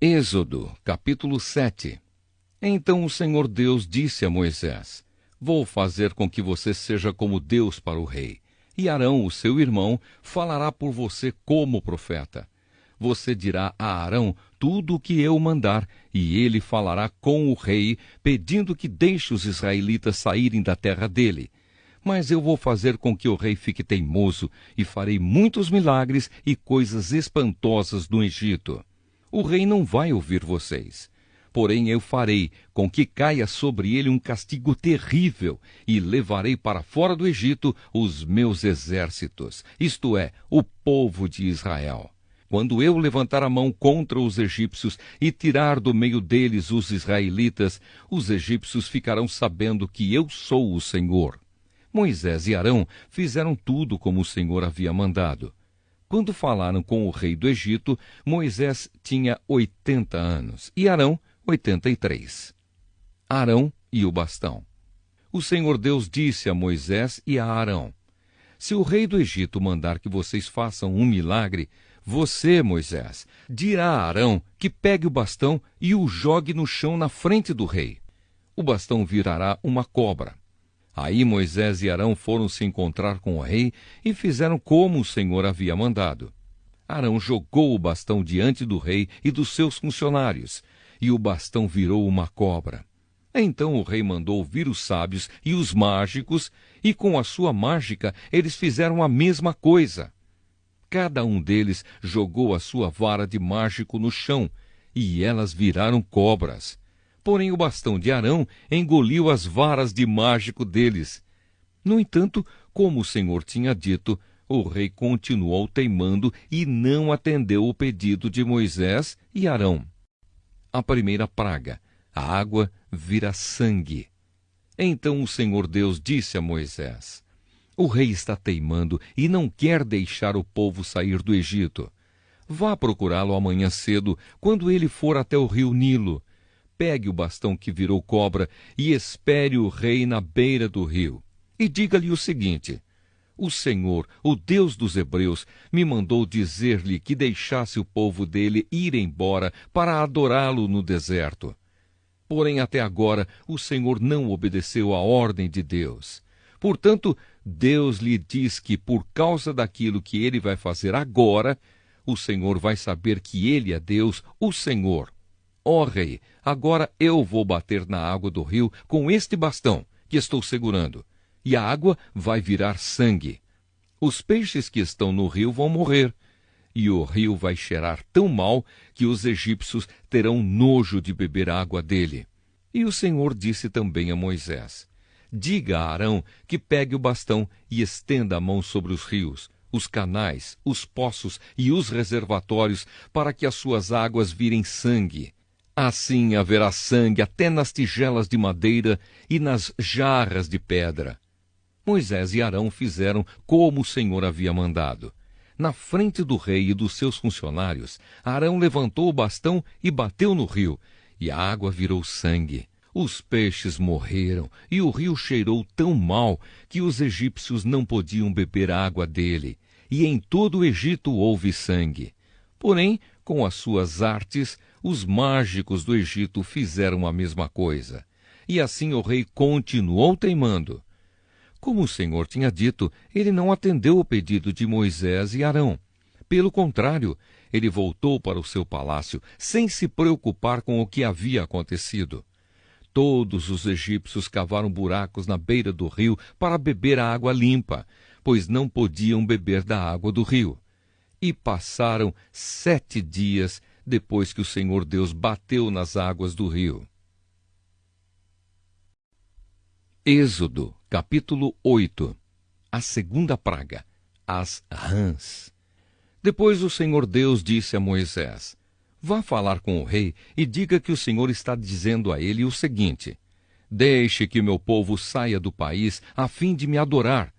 Êxodo, capítulo 7. Então o Senhor Deus disse a Moisés: Vou fazer com que você seja como Deus para o rei, e Arão, o seu irmão, falará por você como profeta. Você dirá a Arão tudo o que eu mandar, e ele falará com o rei, pedindo que deixe os israelitas saírem da terra dele. Mas eu vou fazer com que o rei fique teimoso, e farei muitos milagres e coisas espantosas no Egito. O rei não vai ouvir vocês. Porém eu farei com que caia sobre ele um castigo terrível, e levarei para fora do Egito os meus exércitos, isto é, o povo de Israel. Quando eu levantar a mão contra os egípcios e tirar do meio deles os israelitas, os egípcios ficarão sabendo que eu sou o Senhor. Moisés e Arão fizeram tudo como o Senhor havia mandado. Quando falaram com o rei do Egito, Moisés tinha 80 anos e Arão 83. Arão e o bastão. O Senhor Deus disse a Moisés e a Arão: Se o rei do Egito mandar que vocês façam um milagre, você, Moisés, dirá a Arão que pegue o bastão e o jogue no chão na frente do rei. O bastão virará uma cobra. Aí Moisés e Arão foram se encontrar com o rei e fizeram como o Senhor havia mandado. Arão jogou o bastão diante do rei e dos seus funcionários, e o bastão virou uma cobra. Então o rei mandou vir os sábios e os mágicos, e com a sua mágica eles fizeram a mesma coisa. Cada um deles jogou a sua vara de mágico no chão, e elas viraram cobras. Porém o bastão de Arão engoliu as varas de mágico deles. No entanto, como o Senhor tinha dito, o rei continuou teimando e não atendeu o pedido de Moisés e Arão. A primeira praga: a água vira sangue. Então o Senhor Deus disse a Moisés: O rei está teimando e não quer deixar o povo sair do Egito. Vá procurá-lo amanhã cedo, quando ele for até o rio Nilo. Pegue o bastão que virou cobra e espere o rei na beira do rio. E diga-lhe o seguinte: O Senhor, o Deus dos Hebreus, me mandou dizer-lhe que deixasse o povo dele ir embora para adorá-lo no deserto. Porém, até agora, o Senhor não obedeceu à ordem de Deus. Portanto, Deus lhe diz que, por causa daquilo que ele vai fazer agora, o Senhor vai saber que ele é Deus, o Senhor. Ó rei, agora eu vou bater na água do rio com este bastão que estou segurando, e a água vai virar sangue. Os peixes que estão no rio vão morrer, e o rio vai cheirar tão mal que os egípcios terão nojo de beber água dele. E o Senhor disse também a Moisés: Diga a Arão que pegue o bastão e estenda a mão sobre os rios, os canais, os poços e os reservatórios, para que as suas águas virem sangue. Assim haverá sangue até nas tigelas de madeira e nas jarras de pedra. Moisés e Arão fizeram como o Senhor havia mandado. Na frente do rei e dos seus funcionários, Arão levantou o bastão e bateu no rio, e a água virou sangue. Os peixes morreram, e o rio cheirou tão mal que os egípcios não podiam beber a água dele, e em todo o Egito houve sangue. Porém, com as suas artes, os mágicos do Egito fizeram a mesma coisa. E assim o rei continuou teimando. Como o Senhor tinha dito, ele não atendeu o pedido de Moisés e Arão. Pelo contrário, ele voltou para o seu palácio, sem se preocupar com o que havia acontecido. Todos os egípcios cavaram buracos na beira do rio para beber a água limpa, pois não podiam beber da água do rio. E passaram 7 dias depois que o Senhor Deus bateu nas águas do rio. Êxodo, capítulo 8. A segunda praga: as rãs. Depois o Senhor Deus disse a Moisés: Vá falar com o rei e diga que o Senhor está dizendo a ele o seguinte: Deixe que meu povo saia do país a fim de me adorar.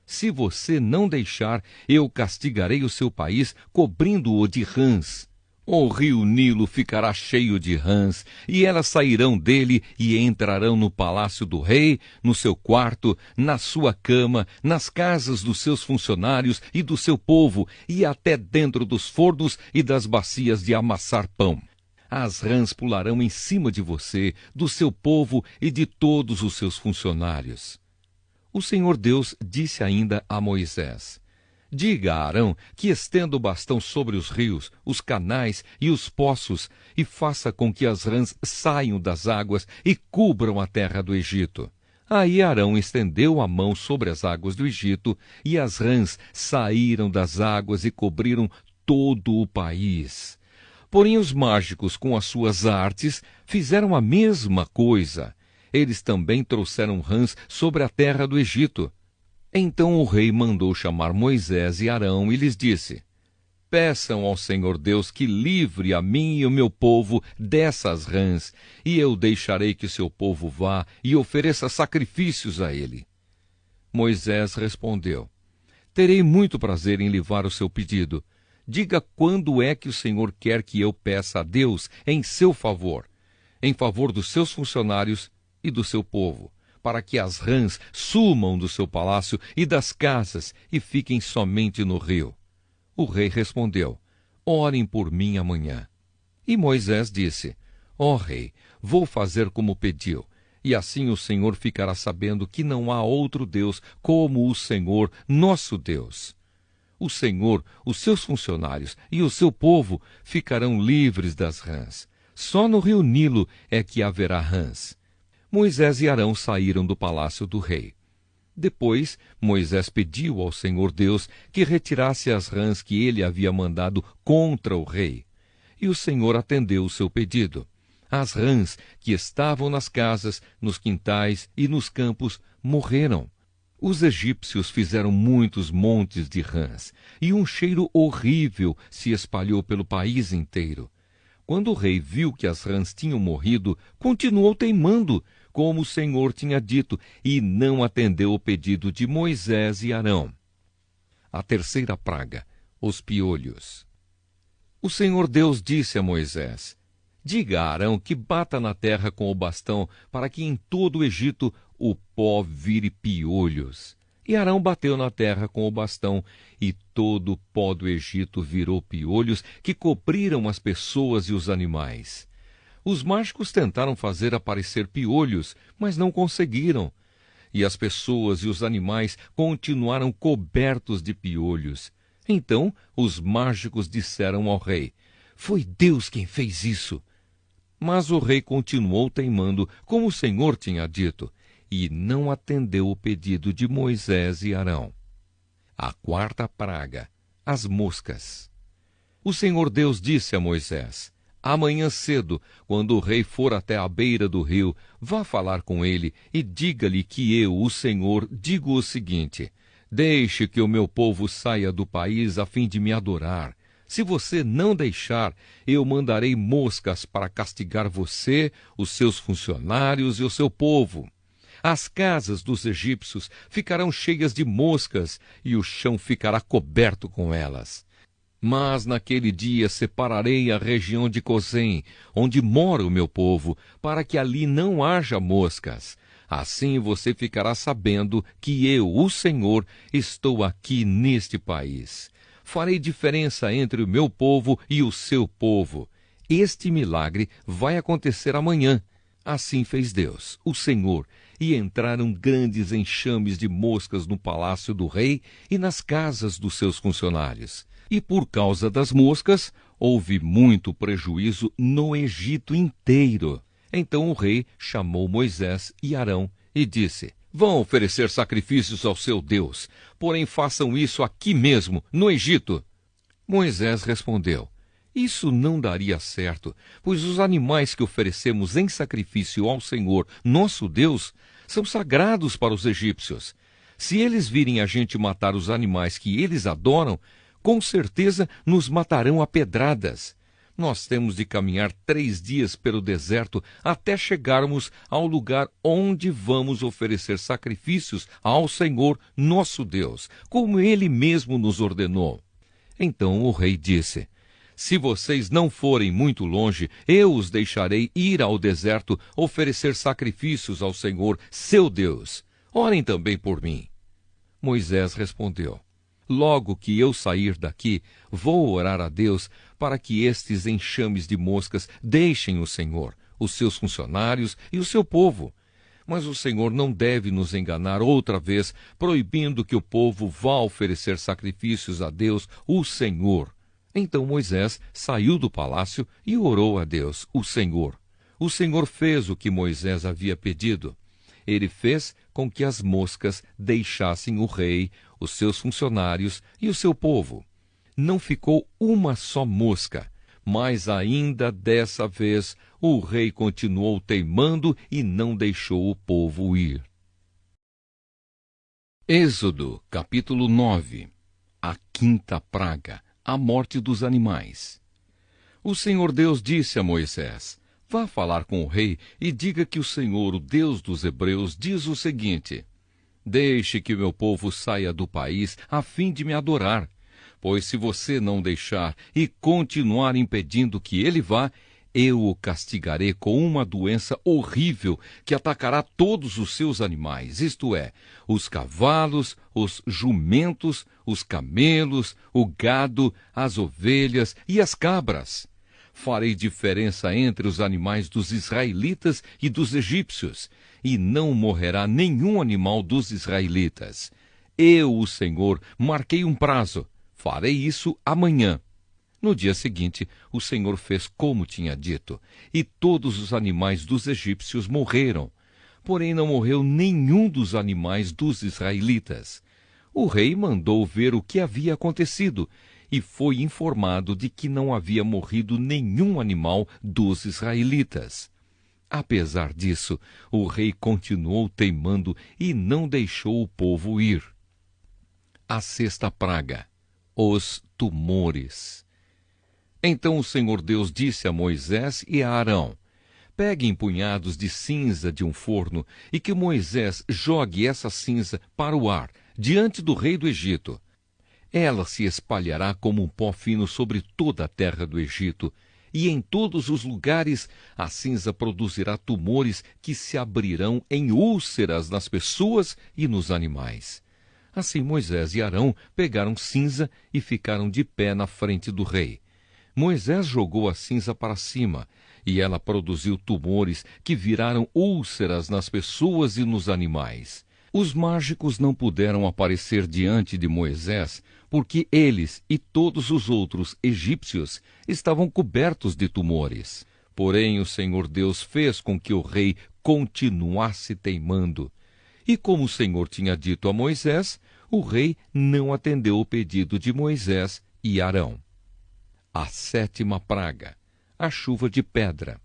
Se você não deixar, eu castigarei o seu país, cobrindo-o de rãs. O rio Nilo ficará cheio de rãs, e elas sairão dele e entrarão no palácio do rei, no seu quarto, na sua cama, nas casas dos seus funcionários e do seu povo, e até dentro dos fornos e das bacias de amassar pão. As rãs pularão em cima de você, do seu povo e de todos os seus funcionários. O Senhor Deus disse ainda a Moisés: diga a Arão que estenda o bastão sobre os rios, os canais e os poços, e faça com que as rãs saiam das águas e cubram a terra do Egito. Aí Arão estendeu a mão sobre as águas do Egito, e as rãs saíram das águas e cobriram todo o país. Porém os mágicos, com as suas artes, fizeram a mesma coisa. Eles também trouxeram rãs sobre a terra do Egito. Então o rei mandou chamar Moisés e Arão e lhes disse: peçam ao Senhor Deus que livre a mim e o meu povo dessas rãs, e eu deixarei que seu povo vá e ofereça sacrifícios a ele. Moisés respondeu: terei muito prazer em livrar o seu pedido. Diga quando é que o Senhor quer que eu peça a Deus em seu favor, em favor dos seus funcionários e do seu povo, para que as rãs sumam do seu palácio e das casas e fiquem somente no rio. O rei respondeu: orem por mim amanhã. E Moisés disse: ó rei, vou fazer como pediu, e assim o Senhor ficará sabendo que não há outro Deus como o Senhor, nosso Deus. O Senhor, os seus funcionários e o seu povo ficarão livres das rãs. Só no rio Nilo é que haverá rãs. Moisés e Arão saíram do palácio do rei. Depois, Moisés pediu ao Senhor Deus que retirasse as rãs que ele havia mandado contra o rei. E o Senhor atendeu o seu pedido. As rãs que estavam nas casas, nos quintais e nos campos morreram. Os egípcios fizeram muitos montes de rãs, e um cheiro horrível se espalhou pelo país inteiro. Quando o rei viu que as rãs tinham morrido, continuou teimando, como o Senhor tinha dito, e não atendeu o pedido de Moisés e Arão. A terceira praga, os piolhos. O Senhor Deus disse a Moisés: diga a Arão que bata na terra com o bastão, para que em todo o Egito o pó vire piolhos. E Arão bateu na terra com o bastão, e todo o pó do Egito virou piolhos que cobriram as pessoas e os animais. Os mágicos tentaram fazer aparecer piolhos, mas não conseguiram. E as pessoas e os animais continuaram cobertos de piolhos. Então os mágicos disseram ao rei: foi Deus quem fez isso. Mas o rei continuou teimando, como o Senhor tinha dito, e não atendeu o pedido de Moisés e Arão. A quarta praga, as moscas. O Senhor Deus disse a Moisés: amanhã cedo, quando o rei for até a beira do rio, vá falar com ele e diga-lhe que eu, o Senhor, digo o seguinte: deixe que o meu povo saia do país a fim de me adorar. Se você não deixar, eu mandarei moscas para castigar você, os seus funcionários e o seu povo. As casas dos egípcios ficarão cheias de moscas e o chão ficará coberto com elas. Mas naquele dia separarei a região de Gozém, onde mora o meu povo, para que ali não haja moscas. Assim você ficará sabendo que eu, o Senhor, estou aqui neste país. Farei diferença entre o meu povo e o seu povo. Este milagre vai acontecer amanhã. Assim fez Deus, o Senhor, e entraram grandes enxames de moscas no palácio do rei e nas casas dos seus funcionários. E por causa das moscas, houve muito prejuízo no Egito inteiro. Então o rei chamou Moisés e Arão e disse: vão oferecer sacrifícios ao seu Deus, porém façam isso aqui mesmo, no Egito. Moisés respondeu: isso não daria certo, pois os animais que oferecemos em sacrifício ao Senhor, nosso Deus, são sagrados para os egípcios. Se eles virem a gente matar os animais que eles adoram, com certeza nos matarão a pedradas. Nós temos de caminhar 3 dias pelo deserto até chegarmos ao lugar onde vamos oferecer sacrifícios ao Senhor, nosso Deus, como Ele mesmo nos ordenou. Então o rei disse: se vocês não forem muito longe, eu os deixarei ir ao deserto oferecer sacrifícios ao Senhor, seu Deus. Orem também por mim. Moisés respondeu: Logo que eu sair daqui, vou orar a Deus para que estes enxames de moscas deixem o Senhor, os seus funcionários e o seu povo. Mas o Senhor não deve nos enganar outra vez, proibindo que o povo vá oferecer sacrifícios a Deus, o Senhor. Então Moisés saiu do palácio e orou a Deus, o Senhor. O Senhor fez o que Moisés havia pedido. Ele fez com que as moscas deixassem o rei, os seus funcionários e o seu povo. Não ficou uma só mosca, mas ainda dessa vez o rei continuou teimando e não deixou o povo ir. Êxodo, capítulo 9. A quinta praga, a morte dos animais. O Senhor Deus disse a Moisés: vá falar com o rei e diga que o Senhor, o Deus dos Hebreus, diz o seguinte: deixe que o meu povo saia do país a fim de me adorar. Pois se você não deixar e continuar impedindo que ele vá, eu o castigarei com uma doença horrível que atacará todos os seus animais, isto é, os cavalos, os jumentos, os camelos, o gado, as ovelhas e as cabras. Farei diferença entre os animais dos israelitas e dos egípcios, e não morrerá nenhum animal dos israelitas. Eu, o Senhor, marquei um prazo. Farei isso amanhã. No dia seguinte, o Senhor fez como tinha dito, e todos os animais dos egípcios morreram. Porém, não morreu nenhum dos animais dos israelitas. O rei mandou ver o que havia acontecido, e foi informado de que não havia morrido nenhum animal dos israelitas. Apesar disso, o rei continuou teimando e não deixou o povo ir. A sexta praga, os tumores. Então o Senhor Deus disse a Moisés e a Arão: peguem punhados de cinza de um forno e que Moisés jogue essa cinza para o ar, diante do rei do Egito. Ela se espalhará como um pó fino sobre toda a terra do Egito, e em todos os lugares a cinza produzirá tumores que se abrirão em úlceras nas pessoas e nos animais. Assim Moisés e Arão pegaram cinza e ficaram de pé na frente do rei. Moisés jogou a cinza para cima, e ela produziu tumores que viraram úlceras nas pessoas e nos animais. Os mágicos não puderam aparecer diante de Moisés, porque eles e todos os outros egípcios estavam cobertos de tumores. Porém, o Senhor Deus fez com que o rei continuasse teimando. E como o Senhor tinha dito a Moisés, o rei não atendeu o pedido de Moisés e Arão. A sétima praga, a chuva de pedra.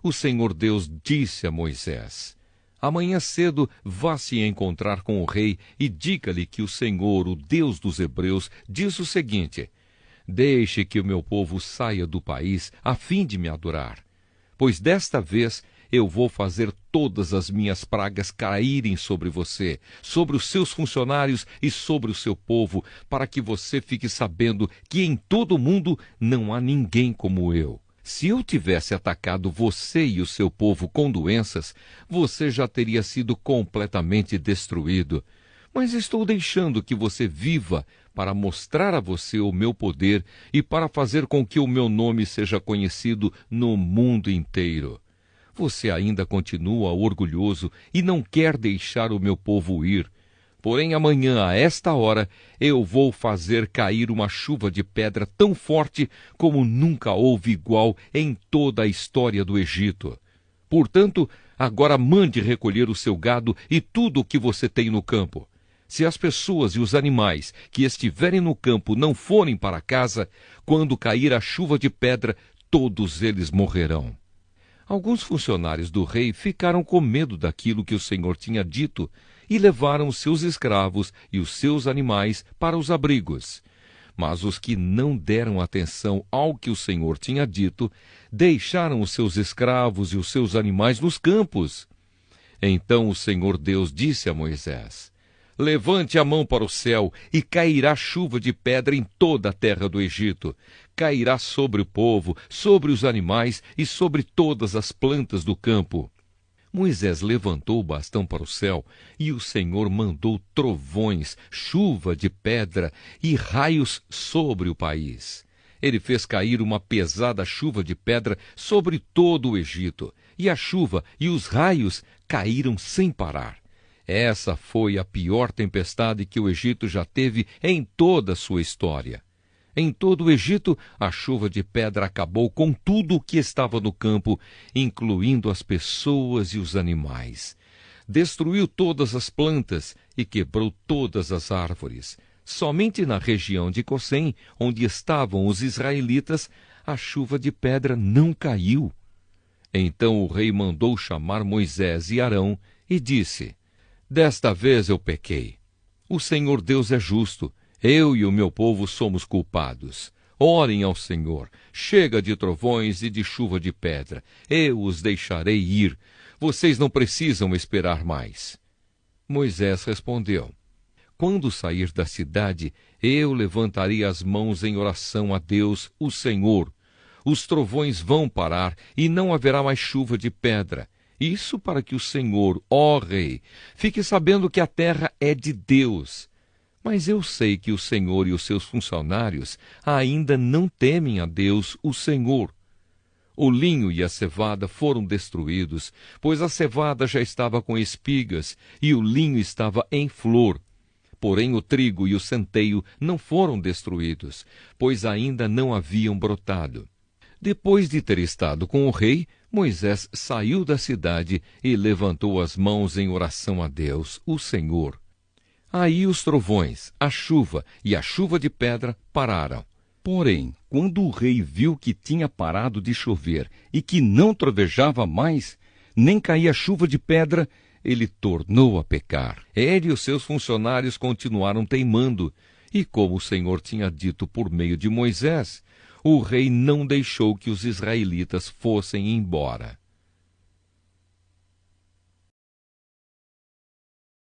O Senhor Deus disse a Moisés: amanhã cedo vá se encontrar com o rei e diga-lhe que o Senhor, o Deus dos Hebreus, diz o seguinte: deixe que o meu povo saia do país a fim de me adorar. Pois desta vez eu vou fazer todas as minhas pragas caírem sobre você, sobre os seus funcionários e sobre o seu povo, para que você fique sabendo que em todo o mundo não há ninguém como eu. Se eu tivesse atacado você e o seu povo com doenças, você já teria sido completamente destruído. Mas estou deixando que você viva para mostrar a você o meu poder e para fazer com que o meu nome seja conhecido no mundo inteiro. Você ainda continua orgulhoso e não quer deixar o meu povo ir. Porém, amanhã, a esta hora, eu vou fazer cair uma chuva de pedra tão forte como nunca houve igual em toda a história do Egito. Portanto, agora mande recolher o seu gado e tudo o que você tem no campo. Se as pessoas e os animais que estiverem no campo não forem para casa, quando cair a chuva de pedra, todos eles morrerão. Alguns funcionários do rei ficaram com medo daquilo que o Senhor tinha dito e levaram os seus escravos e os seus animais para os abrigos. Mas os que não deram atenção ao que o Senhor tinha dito, deixaram os seus escravos e os seus animais nos campos. Então o Senhor Deus disse a Moisés: levante a mão para o céu e cairá chuva de pedra em toda a terra do Egito. Cairá sobre o povo, sobre os animais e sobre todas as plantas do campo. Moisés levantou o bastão para o céu, e o Senhor mandou trovões, chuva de pedra e raios sobre o país. Ele fez cair uma pesada chuva de pedra sobre todo o Egito, e a chuva e os raios caíram sem parar. Essa foi a pior tempestade que o Egito já teve em toda a sua história. Em todo o Egito, a chuva de pedra acabou com tudo o que estava no campo, incluindo as pessoas e os animais. Destruiu todas as plantas e quebrou todas as árvores. Somente na região de Gosen, onde estavam os israelitas, a chuva de pedra não caiu. Então o rei mandou chamar Moisés e Arão e disse: Desta vez eu pequei. O Senhor Deus é justo. Eu e o meu povo somos culpados. Orem ao Senhor. Chega de trovões e de chuva de pedra. Eu os deixarei ir. Vocês não precisam esperar mais. Moisés respondeu: Quando sair da cidade, eu levantarei as mãos em oração a Deus, o Senhor. Os trovões vão parar e não haverá mais chuva de pedra. Isso para que o Senhor, ó Rei, fique sabendo que a terra é de Deus. Mas eu sei que o Senhor e os seus funcionários ainda não temem a Deus, o Senhor. O linho e a cevada foram destruídos, pois a cevada já estava com espigas e o linho estava em flor. Porém o trigo e o centeio não foram destruídos, pois ainda não haviam brotado. Depois de ter estado com o rei, Moisés saiu da cidade e levantou as mãos em oração a Deus, o Senhor. Aí os trovões, a chuva e a chuva de pedra pararam. Porém, quando o rei viu que tinha parado de chover e que não trovejava mais, nem caía chuva de pedra, ele tornou a pecar. Ele e os seus funcionários continuaram teimando, e como o Senhor tinha dito por meio de Moisés, o rei não deixou que os israelitas fossem embora.